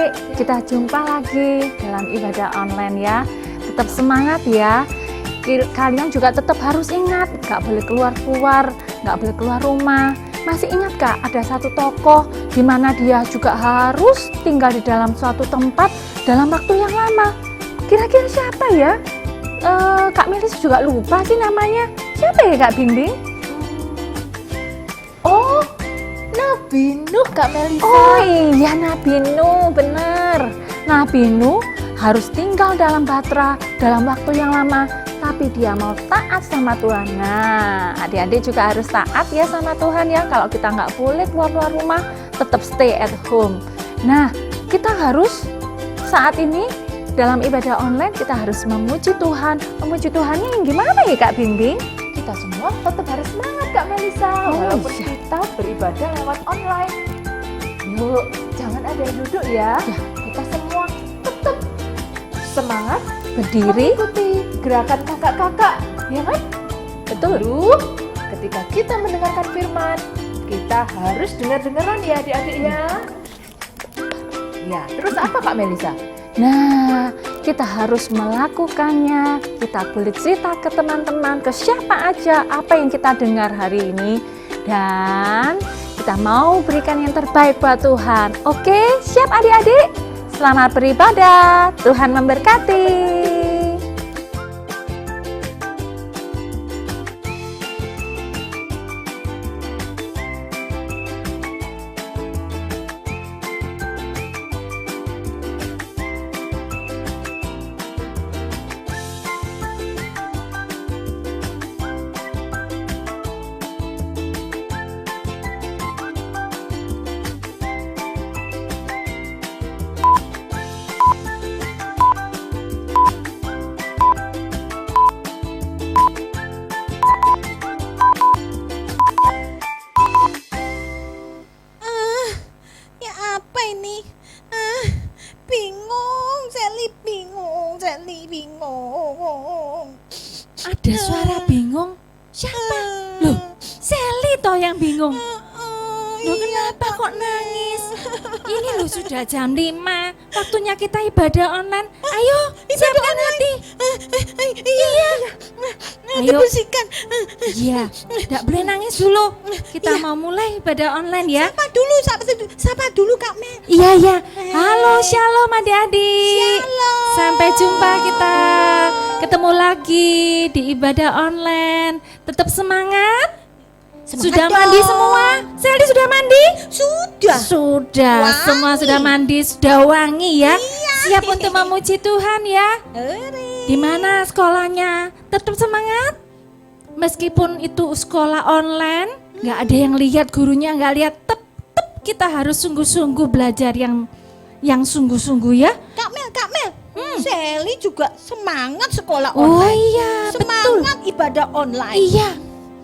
adik-adik, kita jumpa lagi dalam ibadah online ya. Tetap semangat ya. Kalian juga tetap harus ingat, gak boleh keluar-keluar, gak boleh keluar rumah. Masih ingat gak ada satu tokoh di mana dia juga harus tinggal di dalam suatu tempat dalam waktu yang lama. Kira-kira siapa ya? Kak Melis juga lupa sih namanya. Siapa ya Kak Bimbing? Oh, Nabi Nuh Kak Melisa. Oh iya, Nabi Nuh, bener. Nabi Nuh harus tinggal dalam batra dalam waktu yang lama, tapi dia mau taat sama Tuhan. Nah, adik-adik juga harus taat ya sama Tuhan ya. Kalau kita nggak boleh keluar rumah, tetap stay at home. Nah, kita harus saat ini dalam ibadah online kita harus memuji Tuhan. Memuji Tuhannya yang gimana ya Kak Bimbing? Kita semua tetap harus semangat Kak Melisa, walaupun kita beribadah lewat online. Yuk, jangan ada yang duduk ya. Kita semua tetap semangat Berdiri. mengikuti gerakan kakak-kakak, ya kan? Betul. Lalu, ketika kita mendengarkan firman, kita harus dengar-dengaran ya adik-adik ya. Ya, terus apa Kak Melisa? Nah, kita harus melakukannya. Kita boleh cerita ke teman-teman, ke siapa aja apa yang kita dengar hari ini. Dan kita mau berikan yang terbaik buat Tuhan. Oke, siap adik-adik? Selamat beribadah. Tuhan memberkati. Bingung. Ada suara bingung. Siapa? Loh, Sally toh yang bingung. Loh, kenapa kok nangis? Ini loh sudah jam 5. Waktunya kita ibadah online. Ayo, siapkan hati. Iya. Ayo. Dibersihkan. Iya, enggak boleh nangis dulu. Kita mau mulai ibadah online ya. Sapa dulu Kak Mel. Iya. Halo, shalom adik-adik. Shalom. Sampai jumpa kita. Ketemu lagi di ibadah online. Tetap semangat. Sudah dong. mandi semua? Sally sudah mandi? Sudah. Wangi. Semua sudah mandi, sudah wangi ya. Iya. Siap untuk memuji Tuhan ya. Di mana sekolahnya? Tetap semangat. Meskipun itu sekolah online, nggak ada yang lihat, gurunya nggak lihat, tetap kita harus sungguh-sungguh belajar yang sungguh-sungguh ya. Kak Mel. Sally juga semangat sekolah Oh online. iya, betul. Semangat ibadah online. Iya,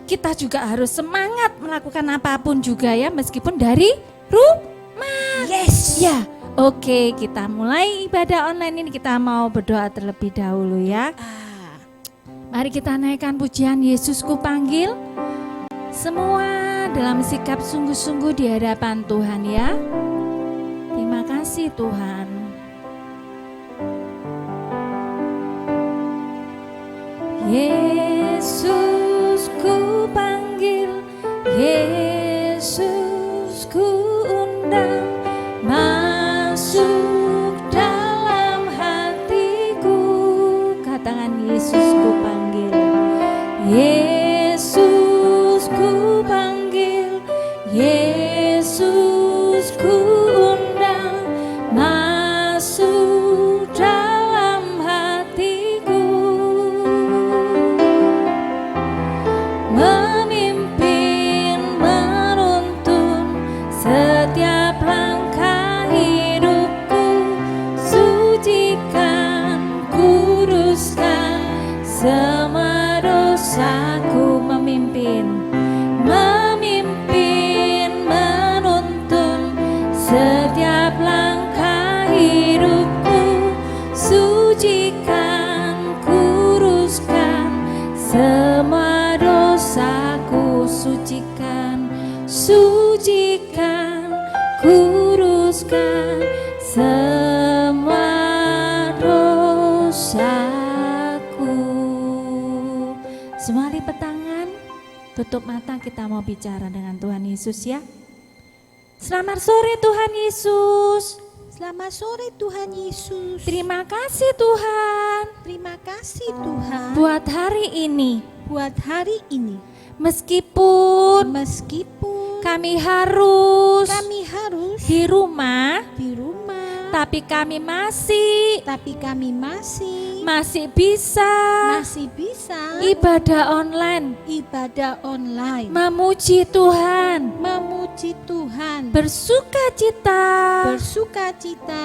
kita juga harus semangat melakukan apapun juga ya, meskipun dari rumah. Yes. Ya, oke, kita mulai ibadah online ini. Kita mau berdoa terlebih dahulu ya. Mari kita naikkan pujian Yesusku panggil. Semua dalam sikap sungguh-sungguh di hadapan Tuhan ya. Terima kasih Tuhan. Yesus ku panggil, Yesus ku undang, masuk dalam hatiku. Katakan Yesus ku panggil, Yesus ku panggil, Yesus ku undang, masuk dalam hatiku. Memimpin, menuntun setiap langkah hidupku, sucikan, kuduskan semua dosaku. Memimpin, menuntun setiap langkah hidupku, sucikan, kuduskan semua dosaku. Sucikan, kuduskan semua tutup mata, kita mau bicara dengan Tuhan Yesus ya. Selamat sore Tuhan Yesus. Selamat sore Tuhan Yesus. Terima kasih Tuhan Terima kasih Tuhan buat hari ini. buat hari ini. Meskipun Meskipun kami harus kami harus di rumah, di rumah, tapi kami masih masih bisa ibadah online, ibadah online, memuji Tuhan, memuji Tuhan, bersukacita,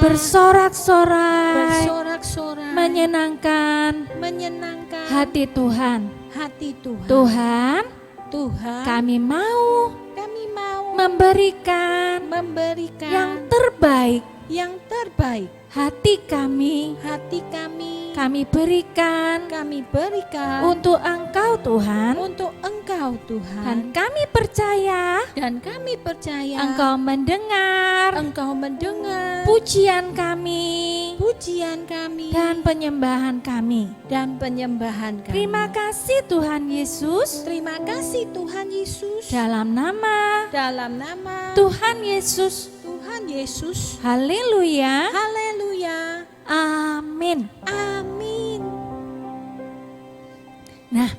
bersorak-sorai, bersorak-sorai, menyenangkan menyenangkan hati Tuhan. hati Tuhan. Tuhan, kami mau kami mau memberikan memberikan yang terbaik. hati kami Kami berikan untuk Engkau Tuhan, untuk Engkau dan Tuhan, kami percaya kami percaya Engkau mendengar Engkau mendengar pujian kami pujian kami dan penyembahan kami. penyembahan kami. Terima kasih Tuhan Yesus, Terima kasih Tuhan Yesus. dalam nama Dalam nama Tuhan Yesus. Tuhan Yesus. Haleluya. Haleluya. Amin. Amin. Nah,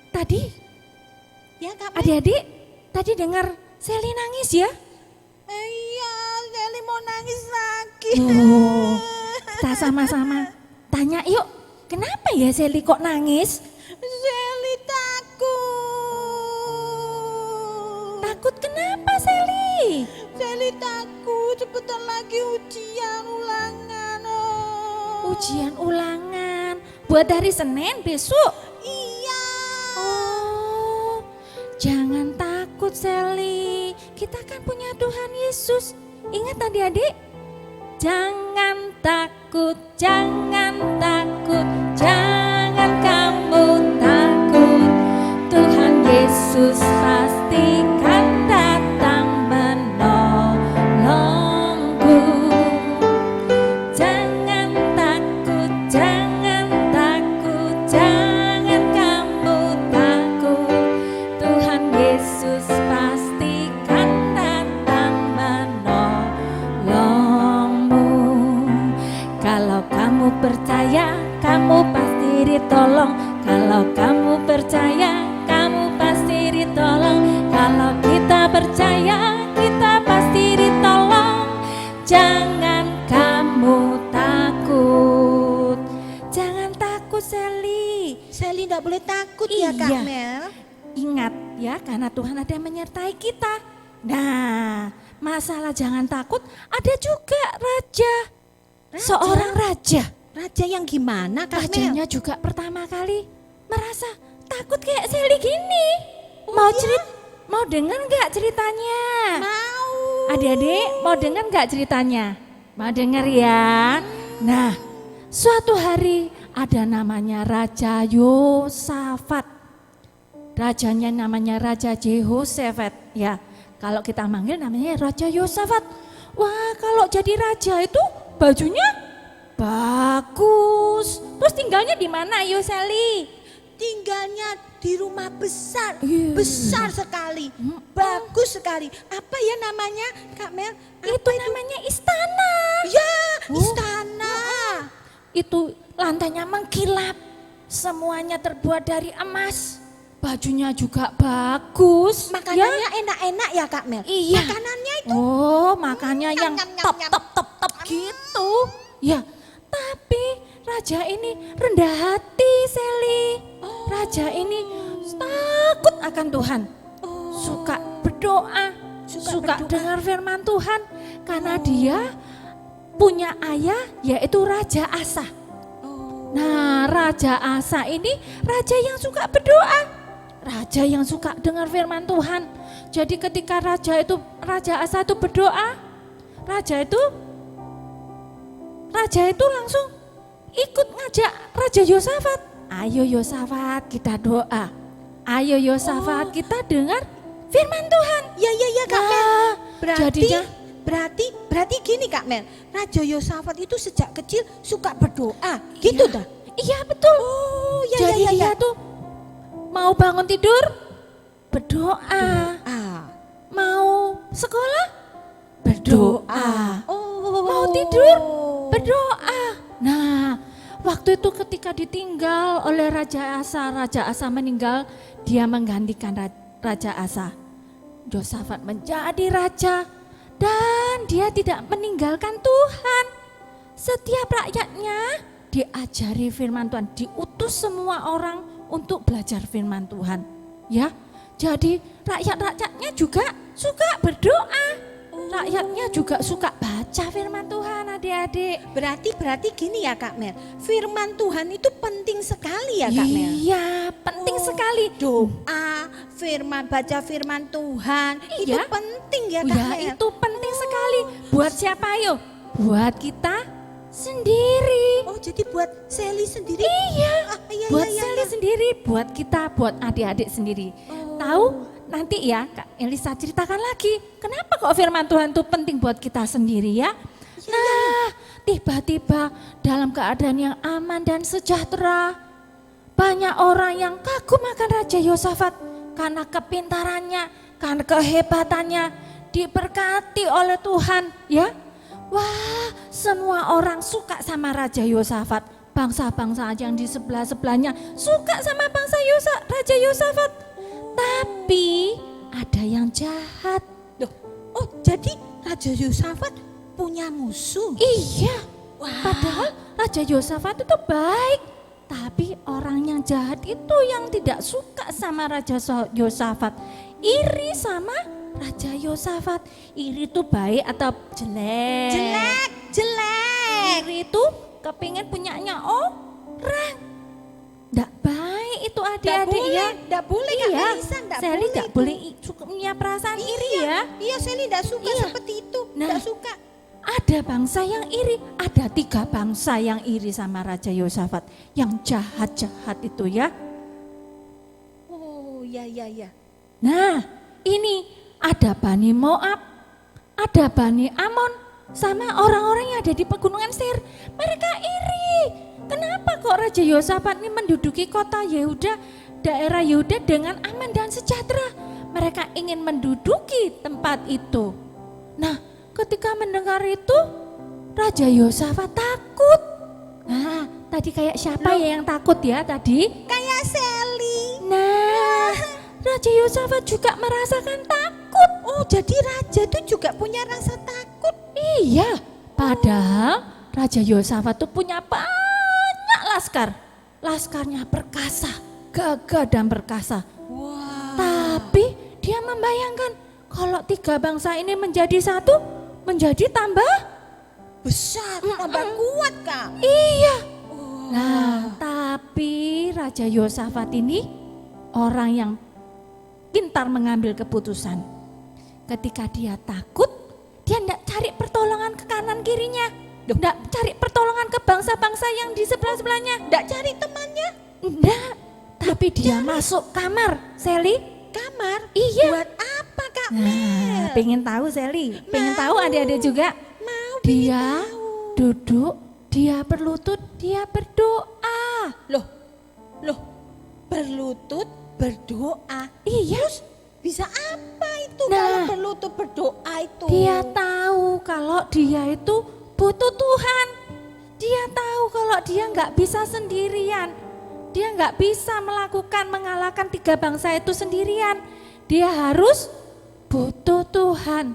tadi Ya Kak Mel. adik-adik tadi dengar Sally nangis ya? Iya, Sally mau nangis lagi. Oh, kita sama-sama tanya yuk, kenapa ya Sally kok nangis? Sally takut. Takut kenapa Sally? Sally takut sebentar lagi ujian ulangan. Oh. Ujian ulangan buat hari Senin besok. Iya. Oh, jangan takut Sally, kita kan punya Tuhan Yesus. Ingat adik-adik, jangan takut, jangan takut, jangan kamu takut. Tuhan Yesus pasti kan datang menolongku. Jangan takut, jangan takut, jangan kamu takut. Tuhan Yesus pasti kan datang menolongmu. Kalau kamu percaya, kamu pasti ditolong. Kalau kamu percaya, kamu pasti ditolong. Kalau kita percaya, kita pasti ditolong. Jangan kamu takut. Jangan takut Sally. Sally enggak boleh takut ya Kak Iya. Mel. Ingat ya, karena Tuhan ada yang menyertai kita. Nah, masalah jangan takut, ada juga raja. Seorang raja. Raja yang gimana Kak Mel? Rajanya juga pertama kali merasa takut kayak Sally gini. Mau dengar nggak ceritanya? Mau. Adik-adik mau dengar nggak ceritanya? Mau dengar ya? Nah, suatu hari ada namanya Raja Yosafat. Rajanya namanya Raja Jehoshafat ya. Kalau kita manggil namanya Raja Yosafat. Wah, kalau jadi raja itu bajunya bagus. Terus tinggalnya di mana Ayo Sally? Tinggalnya di rumah besar, Iya. besar sekali, bagus sekali. Apa ya namanya Kak Mel? Itu namanya istana. Ya, istana. Itu lantainya mengkilap. Semuanya terbuat dari emas. Bajunya juga bagus. Makanannya enak-enak ya Kak Mel? Iya. Makanannya itu Oh, makanya yang nyam, top nyam. top top top gitu. Ya, tapi raja ini rendah hati, Sally. Raja ini takut akan Tuhan. Suka berdoa, suka berdoa. dengar firman Tuhan karena dia punya ayah yaitu Raja Asa. Nah, Raja Asa ini raja yang suka berdoa. Raja yang suka dengar firman Tuhan. Jadi ketika Raja Asa itu berdoa, Raja itu langsung ikut ngajak Raja Yosafat. Ayo Yosafat kita doa. Ayo Yosafat kita dengar firman Tuhan. ya Kak Mel. Nah, jadinya Berarti gini Kak Mel, Raja Yosafat itu sejak kecil suka berdoa, gitu dah. iya betul. Oh, Jadi dia tuh mau bangun tidur berdoa. Ah. Mau sekolah? Berdoa. Oh. Mau tidur? Berdoa. Nah, waktu itu ketika ditinggal oleh Raja Asa meninggal, dia menggantikan Raja Asa. Yosafat menjadi raja dan dia tidak meninggalkan Tuhan. Setiap rakyatnya diajari firman Tuhan, diutus semua orang untuk belajar firman Tuhan. Ya, jadi rakyat-rakyatnya juga suka berdoa. Rakyatnya juga suka baca firman Tuhan, adik-adik. Berarti gini ya Kak Mel, firman Tuhan itu penting sekali ya Kak Mel. Iya, penting sekali. Doa, baca firman Tuhan, itu Iya. penting ya Kak Ya, Mel. itu penting sekali. Buat siapa ayo? Buat kita sendiri. Oh jadi buat Sally sendiri? Iya, Iya, buat iya, Sally iya. sendiri, buat kita, buat adik-adik sendiri. Tahu? Nanti ya Kak Elisa ceritakan lagi, kenapa kok firman Tuhan itu penting buat kita sendiri ya. Nah, tiba-tiba dalam keadaan yang aman dan sejahtera, banyak orang yang kagum akan Raja Yosafat karena kepintarannya, karena kehebatannya, diberkati oleh Tuhan ya. Wah, semua orang suka sama Raja Yosafat. Bangsa-bangsa yang di sebelah-sebelahnya suka sama Raja Yosafat. Tapi ada yang jahat. Loh, oh jadi Raja Yosafat punya musuh? Iya, Wah. padahal Raja Yosafat itu baik. Tapi orang yang jahat itu yang tidak suka sama Raja Yosafat. Iri sama Raja Yosafat. Iri itu baik atau jelek? Jelek. Iri itu kepingin punyanya orang. Nggak baik itu adik-adik ya. Nggak boleh Kak Iya, Melisa, nggak Sally boleh nggak itu. boleh punya perasaan iri ya. Iya Sally nggak suka Iya. seperti itu, Nah. nggak suka. Ada bangsa yang iri, ada 3 bangsa yang iri sama Raja Yosafat. Yang jahat-jahat itu ya. Oh iya. Nah ini ada Bani Moab, ada Bani Amon, sama orang-orang yang ada di pegunungan Seir. Mereka iri. Kenapa kok Raja Yosafat ini menduduki kota Yehuda, daerah Yehuda dengan aman dan sejahtera? Mereka ingin menduduki tempat itu. Nah, ketika mendengar itu, Raja Yosafat takut. Nah, tadi kayak siapa ya yang takut ya tadi? Kayak Sally. Nah, Raja Yosafat juga merasakan takut. Oh jadi raja itu juga punya rasa takut. Iya, padahal Raja Yosafat itu punya banyak laskar. Laskarnya perkasa, gagah dan perkasa. Wah. Tapi dia membayangkan kalau 3 bangsa ini menjadi satu, menjadi tambah Besar, tambah kuat Kak. iya. Oh. Nah, tapi Raja Yosafat ini orang yang pintar mengambil keputusan. Ketika dia takut, dia tidak cari pertolongan ke kanan kirinya. Tidak cari pertolongan ke bangsa-bangsa yang di sebelah-sebelahnya. Nggak cari temannya? Enggak, tapi dia masuk kamar, Sally. Kamar? Iya. Buat apa Kak Nah, Mel? pengen tahu Sally, pengen tahu adik-adik juga. Mau Dia tahu. duduk, dia berlutut, dia berdoa. Loh, berlutut berdoa. Iya, Bisa apa itu Nah. kalau berlutut berdoa itu? dia tahu kalau dia itu butuh Tuhan. Dia tahu kalau dia nggak bisa sendirian. Dia nggak bisa mengalahkan 3 bangsa itu sendirian. Dia harus butuh Tuhan.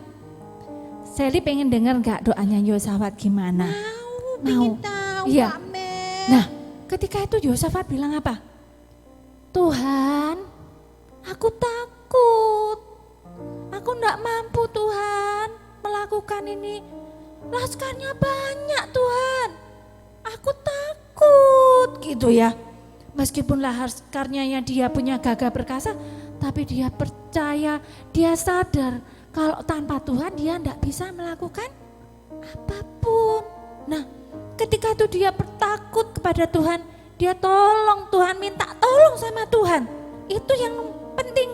Sally pengen dengar nggak doanya Yosafat gimana? Pengen tahu Iya. Kak Mel. Nah, ketika itu Yosafat bilang apa? Tuhan, aku takut. Aku enggak mampu Tuhan melakukan ini. Laskarnya banyak Tuhan. Aku takut gitu ya. Meskipun laskarnya dia punya gagah perkasa, tapi dia percaya, dia sadar kalau tanpa Tuhan dia enggak bisa melakukan apapun. Nah, ketika itu dia bertakut kepada Tuhan, dia tolong Tuhan, minta tolong sama Tuhan. Itu yang penting.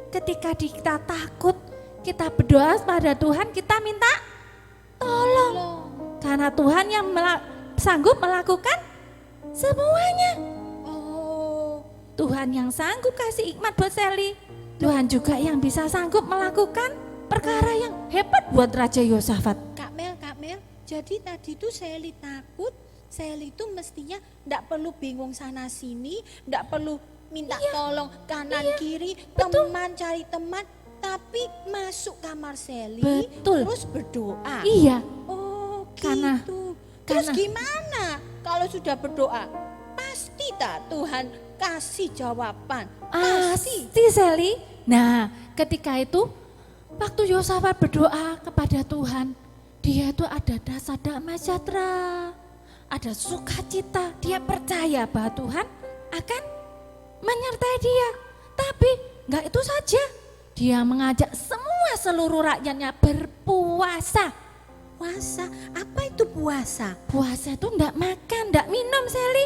Ketika kita takut, kita berdoa pada Tuhan, kita minta tolong. Karena Tuhan yang sanggup melakukan semuanya. Oh, Tuhan yang sanggup kasih hikmat buat Sally. Tuhan juga yang bisa sanggup melakukan perkara yang hebat buat Raja Yosafat. Kak Mel, jadi tadi tuh Sally takut, Sally itu mestinya ndak perlu bingung sana sini, ndak perlu minta tolong kanan kiri, teman cari teman, tapi masuk kamar Sally, Betul. terus berdoa. Iya, Oh Karena- gitu. Terus karena- gimana kalau sudah berdoa? Pasti tak Tuhan kasih jawaban. Pasti. Sally. Nah, ketika itu waktu Yosafat berdoa kepada Tuhan, dia itu ada rasa damai sejahtera, ada sukacita. Dia percaya bahwa Tuhan akan menyertai dia. Tapi enggak itu saja, dia mengajak seluruh rakyatnya berpuasa. Puasa, apa itu puasa? Puasa itu enggak makan, enggak minum, Sally.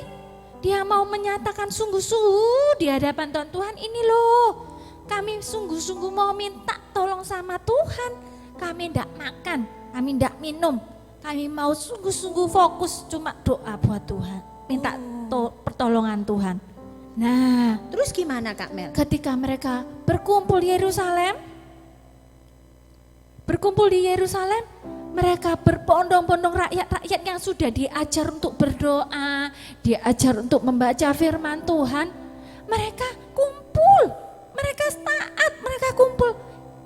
Dia mau menyatakan sungguh-sungguh di hadapan Tuhan, ini loh, kami sungguh-sungguh mau minta tolong sama Tuhan. Kami enggak makan, kami enggak minum. Kami mau sungguh-sungguh fokus cuma doa buat Tuhan. Minta pertolongan Tuhan. Nah, Terus gimana Kak Mel? ketika mereka berkumpul di Yerusalem, mereka berbondong-bondong rakyat-rakyat yang sudah diajar untuk berdoa, diajar untuk membaca firman Tuhan. Mereka kumpul, mereka taat, mereka kumpul.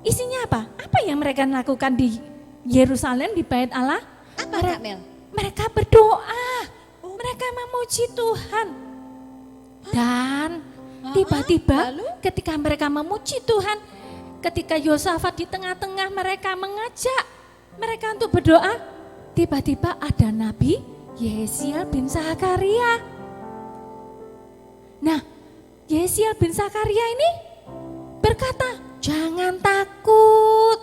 Isinya apa? Apa yang mereka lakukan di Yerusalem, di Bait Allah? Apa Kak Mel? Mereka berdoa, mereka memuji Tuhan. Dan tiba-tiba lalu? ketika mereka memuji Tuhan, ketika Yosafat di tengah-tengah mereka mengajak mereka untuk berdoa, tiba-tiba ada Nabi Yesiel bin Zakaria. Nah, Yesiel bin Zakaria ini berkata, jangan takut.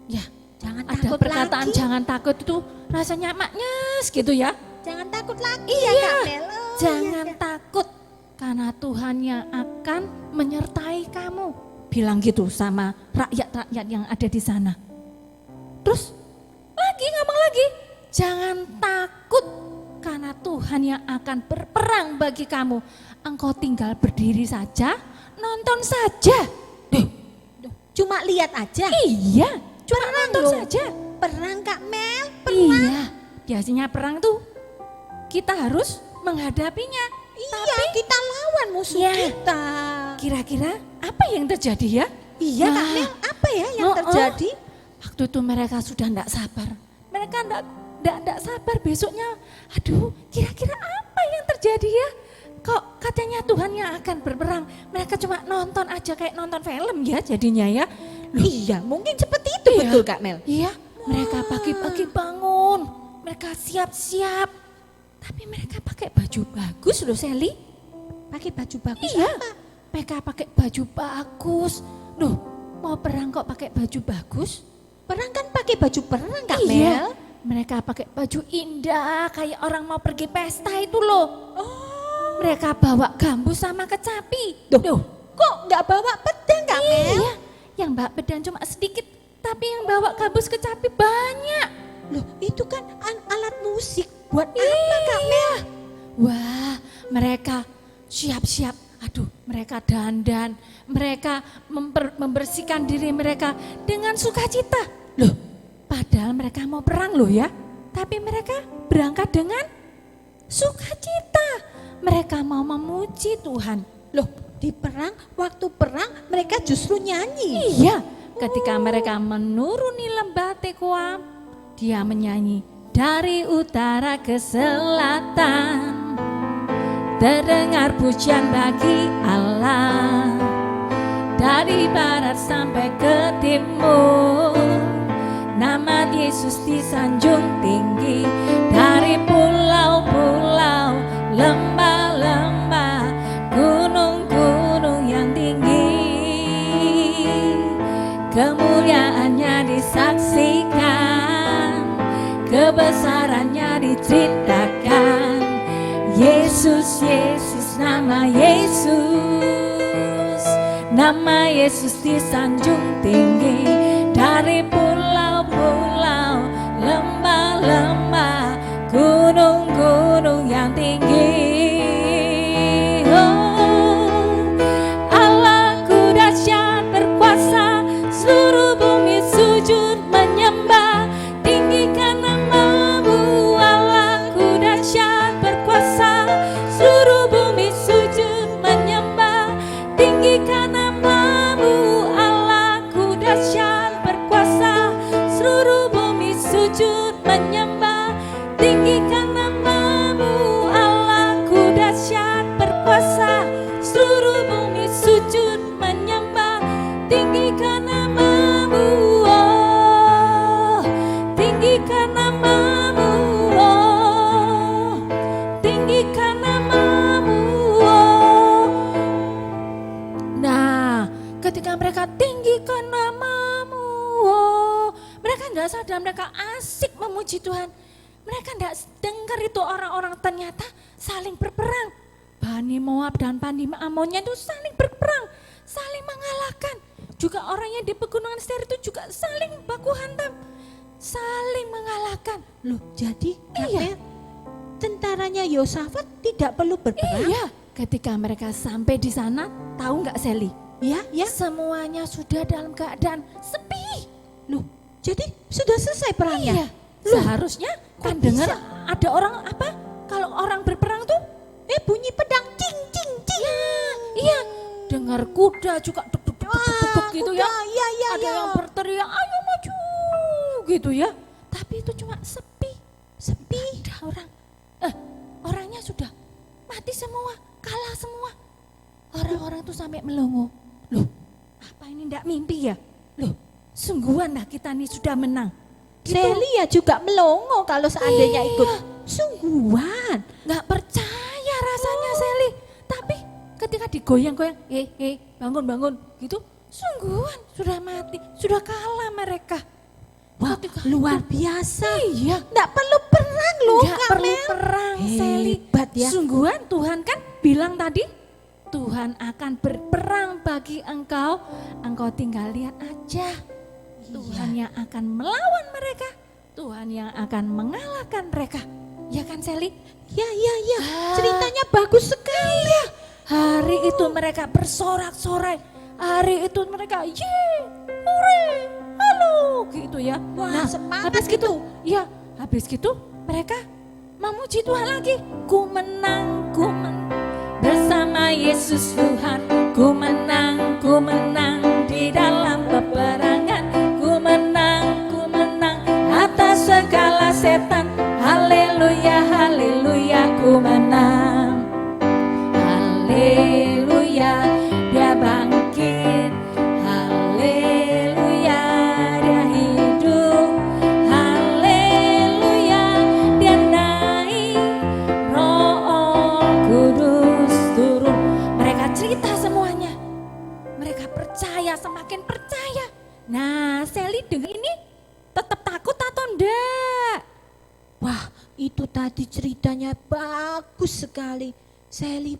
Ya, Jangan ada takut perkataan lagi. jangan takut itu rasanya maknyes gitu ya. Jangan takut lagi Iya, ya Kak Mel. Oh, Jangan iya, iya. takut karena Tuhan yang akan menyertai kamu. Bilang gitu sama rakyat-rakyat yang ada di sana. Terus ngomong lagi, jangan takut karena Tuhan yang akan berperang bagi kamu. Engkau tinggal berdiri saja, nonton saja. Duh, Cuma lihat aja. iya, cuma Perang nonton loh. saja. Perang Kak Mel. Iya, biasanya perang tuh kita harus menghadapinya. Iya, kita lawan musuh Iya. kita. Kira-kira apa yang terjadi ya? Iya Kak Nah, Mel, apa ya yang terjadi? Waktu itu mereka sudah tidak sabar. Mereka tidak sabar besoknya. Aduh, kira-kira apa yang terjadi ya? Kok katanya Tuhan yang akan berperang. Mereka cuma nonton aja kayak nonton film ya jadinya ya. Loh, Iya, mungkin seperti itu Iya. betul Kak Mel. iya, mereka pagi-pagi bangun. Mereka siap-siap. Tapi mereka pakai baju bagus loh, Sally. Pakai baju bagus Iya, apa? mereka pakai baju bagus. Loh, mau perang kok pakai baju bagus? Perang kan pakai baju perang Kak Mel. Iya, mereka pakai baju indah kayak orang mau pergi pesta itu loh. Mereka bawa gambus sama kecapi. Duh, kok nggak bawa pedang Kak Mel? Iya, yang bawa pedang cuma sedikit, tapi yang bawa gambus kecapi banyak. Loh, itu kan alat musik. Buat apa Kak Mel? Wah, mereka siap-siap. Aduh, mereka dandan, mereka membersihkan diri mereka dengan sukacita. Loh, padahal mereka mau perang loh ya. Tapi mereka berangkat dengan sukacita. Mereka mau memuji Tuhan. Loh, di perang, waktu perang mereka justru nyanyi. Iya, ketika mereka menuruni lembah Tekoa, dia menyanyi dari utara ke selatan. Terdengar pujian bagi Allah dari barat sampai ke timur. Nama Yesus disanjung tinggi dari pulau-pulau, lembah-lembah, gunung-gunung yang tinggi. Kemuliaannya disaksikan, kebesarannya diceritakan. Yesus, Yesus, nama Yesus. Nama Yesus disanjung tinggi dari pulau-pulau, lembah-lembah, gunung-gunung yang tinggi. Oh, Allahku dahsyat. namamu. Oh, mereka tidak sadar, mereka asik memuji Tuhan. Mereka tidak dengar itu orang-orang ternyata saling berperang. Bani Moab dan Bani Amonnya itu saling berperang, saling mengalahkan. Juga orang yang di pegunungan Seir itu juga saling baku hantam, saling mengalahkan. Loh, jadi Iya. tentaranya Yosafat tidak perlu berperang? Iya, ketika mereka sampai di sana, tahu nggak Sally? Ya, ya. Semuanya sudah dalam keadaan sepi. Loh, jadi sudah selesai perangnya? Iya, seharusnya kok kan dengar bisa? ada orang apa? Kalau orang berperang tuh, Bunyi pedang cing cing cing. iya, dengar kuda juga duk duk duk duk duk duk gitu ya. Iya, iya, Ada iya. yang berteriak, ayo maju gitu ya. Tapi itu cuma sepi, Sepi. ada orang. Orangnya sudah mati semua, kalah semua. Orang-orang tuh sampai melongo. Loh, apa ini ndak mimpi ya? Loh, sungguhan dah kita nih sudah menang. Gitu. Sally ya juga melongo kalau seandainya Iya. ikut. Sungguhan. Nggak percaya rasanya Sally. Tapi ketika digoyang-goyang, bangun-bangun gitu, sungguhan sudah mati, sudah kalah mereka. Wah, Ketika luar itu- biasa. Iya, Nggak perlu perang loh, nggak Kak perlu Mel. perang Sally. Hebat ya. Sungguhan Tuhan kan bilang tadi, Tuhan akan berperang bagi engkau, engkau tinggal lihat aja. Tuhan yang akan melawan mereka, Tuhan yang akan mengalahkan mereka. Ya kan Sally? Ya, ya, ya. Ah. Ceritanya bagus sekali. Hari itu mereka bersorak-sorai. Hari itu mereka hore, halo gitu ya. Wah, semangat habis gitu. Ya, habis gitu mereka memuji Tuhan lagi. Ku menang bersama Yesus Tuhan. Ku menang di dalam peperangan. Ku menang atas segala setan. Haleluya, haleluya, ku menang. Haleluya, dia bangkit. Haleluya, dia hidup. Haleluya, dia naik. Roh Kudus turun. Mereka cerita semuanya. Mereka percaya, semakin percaya. Nah, Sally dengar ini tetap takut atau enggak? Wah, itu tadi ceritanya bagus sekali. Sally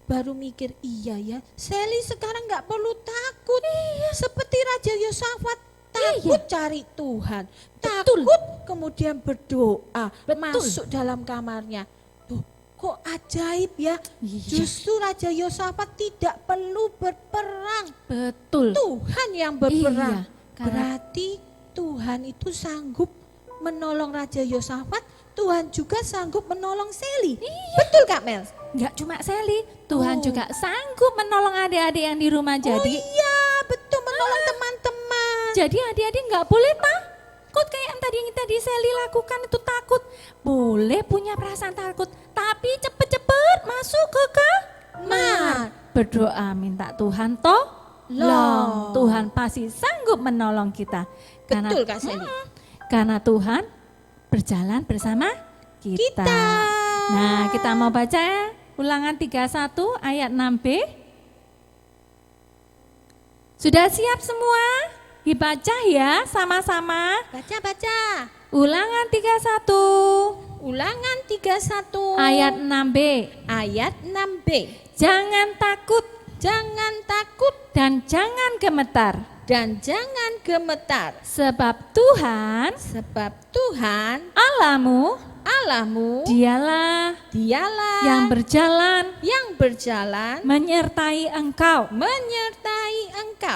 baru mikir, iya ya, Sally sekarang nggak perlu takut. Seperti Raja Yosafat, takut cari Tuhan. Takut kemudian berdoa, masuk dalam kamarnya. Tuh, kok ajaib ya, justru Raja Yosafat tidak perlu berperang. Betul. Tuhan yang berperang. Iya, karena- Berarti Tuhan itu sanggup menolong Raja Yosafat, Tuhan juga sanggup menolong Sally. Betul Kak Mel? Enggak cuma Sally, Tuhan Oh. juga sanggup menolong adik-adik yang di rumah. Oh Jadi iya, betul, menolong teman-teman. jadi adik-adik enggak boleh takut kayak yang tadi Sally lakukan itu takut. Boleh punya perasaan takut, tapi cepet-cepet masuk ke kamar. Berdoa minta Tuhan tolong. Tuhan pasti sanggup menolong kita. Betul Kak Sally. Karena Tuhan berjalan bersama kita. Nah, kita mau baca Ulangan 31 ayat 6b. Sudah siap semua? Dibaca ya sama-sama. Baca. Ulangan 31 Ulangan 31 ayat 6b. ayat 6b. Jangan takut Jangan takut dan jangan gemetar. dan jangan gemetar, Sebab Tuhan sebab Tuhan Allahmu, Allahmu dialah dialah yang berjalan menyertai engkau.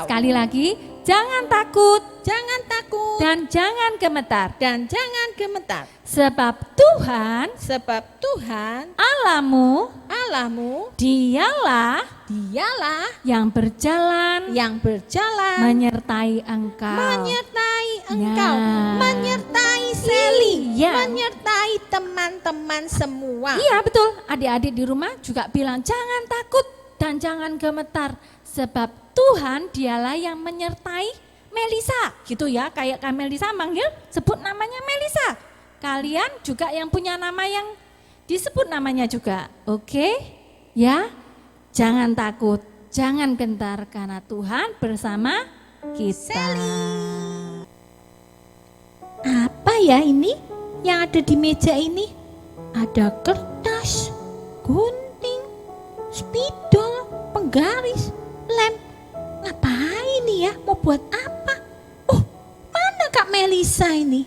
Sekali lagi, jangan takut Jangan takut dan jangan gemetar. dan jangan gemetar, Sebab Tuhan sebab Tuhan Allahmu, Allahmu dialah dialah yang berjalan yang berjalan menyertai engkau. menyertai engkau, Nah. menyertai Sally, Iya. menyertai teman-teman semua. Iya betul, adik-adik di rumah juga bilang jangan takut dan jangan gemetar. Sebab Tuhan dialah yang menyertai Melisa. Gitu ya, kayak Kak Melisa manggil sebut namanya Melisa. Kalian juga yang punya nama yang disebut namanya juga. Oke? Ya, jangan takut, jangan gentar karena Tuhan bersama kita. Apa ya ini yang ada di meja ini? Ada kertas, gunting, spidol, penggaris, lem. Ngapain ini ya? Mau buat apa? Oh, mana Kak Melisa ini?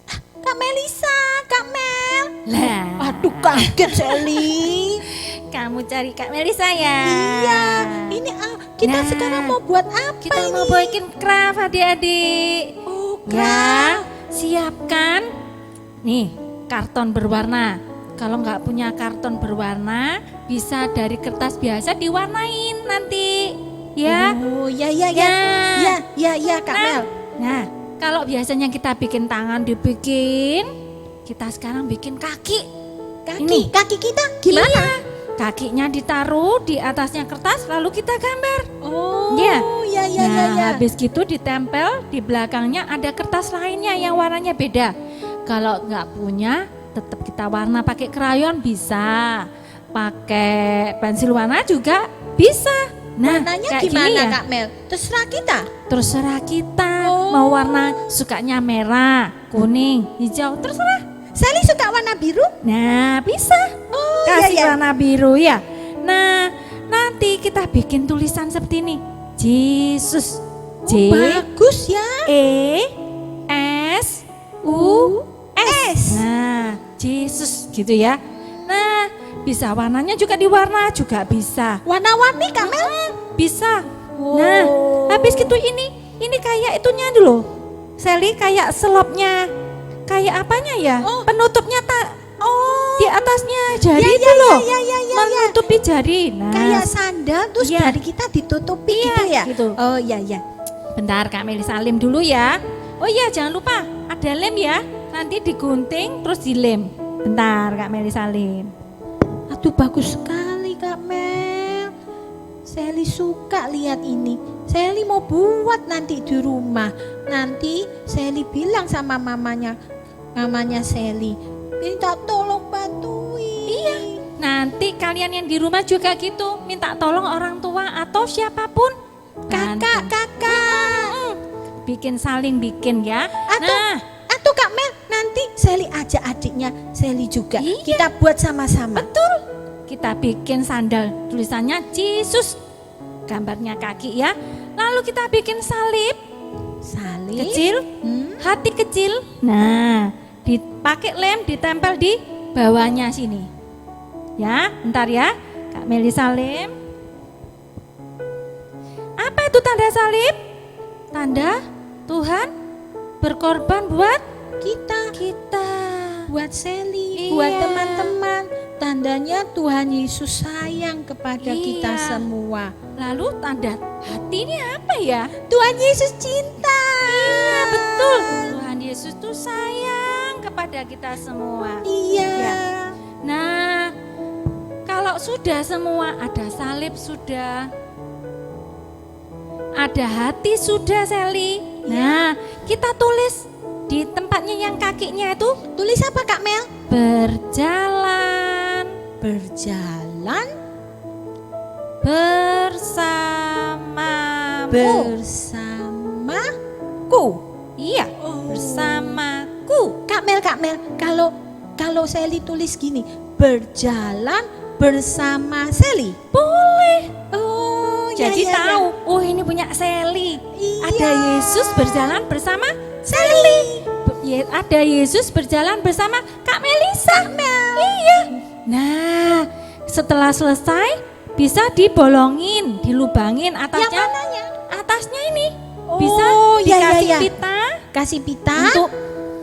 Ah, Kak Melisa, Kak Mel. Lah, Aduh, kaget Sally. kamu cari Kak Melisa ya? Iya, ini kita Nah, sekarang mau buat apa Kita ini? mau bikin craft adik-adik. Oh, Ya, siapkan. Nih, karton berwarna. Kalau nggak punya karton berwarna, bisa dari kertas biasa diwarnain nanti. Ya. Oh, ya, Kak Nah. Mel. Nah, kalau biasanya kita bikin tangan dibikin, kita sekarang bikin kaki. Ini. Kaki kita gimana? Iya, kakinya ditaruh di atasnya kertas, lalu kita gambar. Oh, Iya. ya. Habis gitu ditempel di belakangnya ada kertas lainnya yang warnanya beda. Kalau nggak punya, tetap kita warna pakai krayon bisa, pakai pensil warna juga bisa. Nah, Warnanya kayak gimana gini ya. Kak Mel? Terserah kita. Terserah kita Oh. mau warna sukanya merah, kuning, hijau, terserah. Sally suka warna biru? Nah, bisa. Oh, Kasih iya. warna biru ya. Nah, nanti kita bikin tulisan seperti ini. Yesus. J Bagus ya. E S U S. S. Nah, Yesus gitu ya. Nah, bisa warnanya juga diwarna juga bisa. Warna-warni Kak Mel? Bisa. Oh. Nah, habis gitu ini kayak itunya dulu. Sally kayak selopnya. Kayak apanya ya? Oh. Penutupnya Oh, di atasnya jari ya, itu loh. ya. Menutupi jari. Nah, Kayak sandal terus Iya. jari kita ditutupi Iya, gitu ya? gitu. Oh, ya. bentar Kak Melisa lem dulu ya. Oh iya, jangan lupa ada lem ya. Nanti digunting terus dilem. Bentar Kak Melisa lem. Aduh, bagus sekali Kak Mel. Sally suka lihat ini. Sally mau buat nanti di rumah. Nanti Sally bilang sama mamanya Sally, minta tolong bantuin. Iya. Nanti kalian yang di rumah juga gitu, minta tolong orang tua atau siapapun. Kakak. Bikin saling bikin ya. Atau Kak Mel, nanti Sally ajak adiknya Sally juga. Iya. Kita buat sama-sama. Betul. Kita bikin sandal, tulisannya Yesus. Gambarnya kaki ya. Lalu kita bikin salib Salib. kecil, Hmm. hati kecil. Nah, dipakai lem ditempel di bawahnya sini. Ya, bentar ya. Kak Melisa lem. Apa itu tanda salib? Tanda Tuhan berkorban buat Kita. Buat Sally, Iya. buat teman-teman. Tandanya Tuhan Yesus sayang kepada kita Iya. semua. Lalu tanda hati ini apa ya? Tuhan Yesus cinta. Iya, betul. Tuhan Yesus tuh sayang kepada kita semua. Iya. Ya. Nah, kalau sudah semua, ada salib sudah, ada hati sudah Sally. Nah, kita tulis di tempatnya yang kakinya itu Tulis apa Kak Mel? berjalan Berjalan bersamamu. bersamaku. Iya, bersamaku. Kak Mel, kalau Sally tulis gini, berjalan bersama Sally. Boleh. Oh, Jadi ya. tahu, oh ini punya Sally. Iya. Ada Yesus berjalan bersama Sally. Ada Yesus berjalan bersama Kak Melisa. Iya. Nah, setelah selesai bisa dibolongin, dilubangin Yang atasnya. mananya? Atasnya ini Oh, bisa ya, dikasih ya. pita Kasih pita.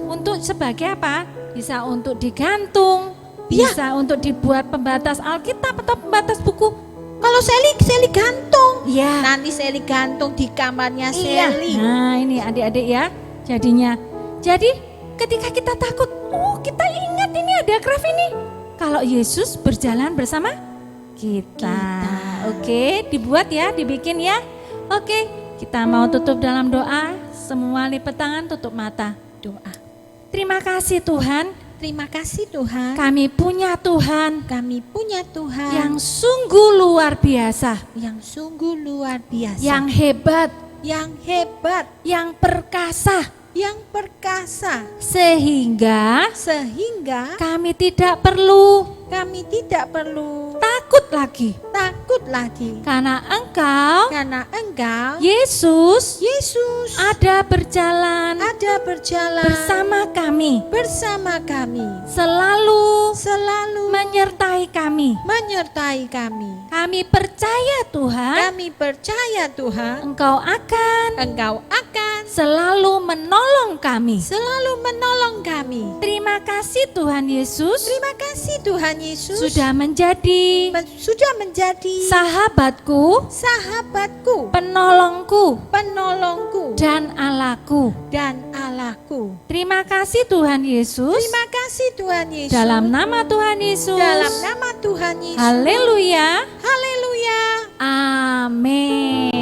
untuk sebagai apa? Bisa untuk digantung, Iya. bisa untuk dibuat pembatas Alkitab atau pembatas buku. Kalau Sally gantung. Iya. Nanti Sally gantung di kamarnya Iya. Sally. Nah, ini adik-adik ya. Jadinya. Jadi ketika kita takut, kita ingat ini ada craft ini. Kalau Yesus berjalan bersama kita. Oke, dibuat ya, dibikin ya. Oke, kita mau tutup dalam doa. Semua lipat tangan, tutup mata. Doa. Terima kasih Tuhan, Terima kasih Tuhan. kami punya Tuhan Kami punya Tuhan yang sungguh luar biasa, yang sungguh luar biasa. yang hebat, yang hebat, yang perkasa, yang perkasa, sehingga sehingga kami tidak perlu kami tidak perlu takut lagi. takut lagi. Karena Engkau, Karena Engkau, Yesus, Yesus, ada berjalan ada berjalan bersama kami, selalu menyertai kami. menyertai kami. Kami percaya Tuhan, Kami percaya Tuhan, Engkau akan Engkau akan selalu menolong kami. selalu menolong kami. Terima kasih Tuhan Yesus Terima kasih Tuhan Yesus sudah menjadi sudah menjadi sahabatku, sahabatku, penolongku, penolongku, dan Allahku. dan Allahku. Terima kasih Tuhan Yesus. Terima kasih Tuhan Yesus. Dalam nama Tuhan Yesus. Dalam nama Tuhan Yesus. Haleluya. Haleluya. Amin.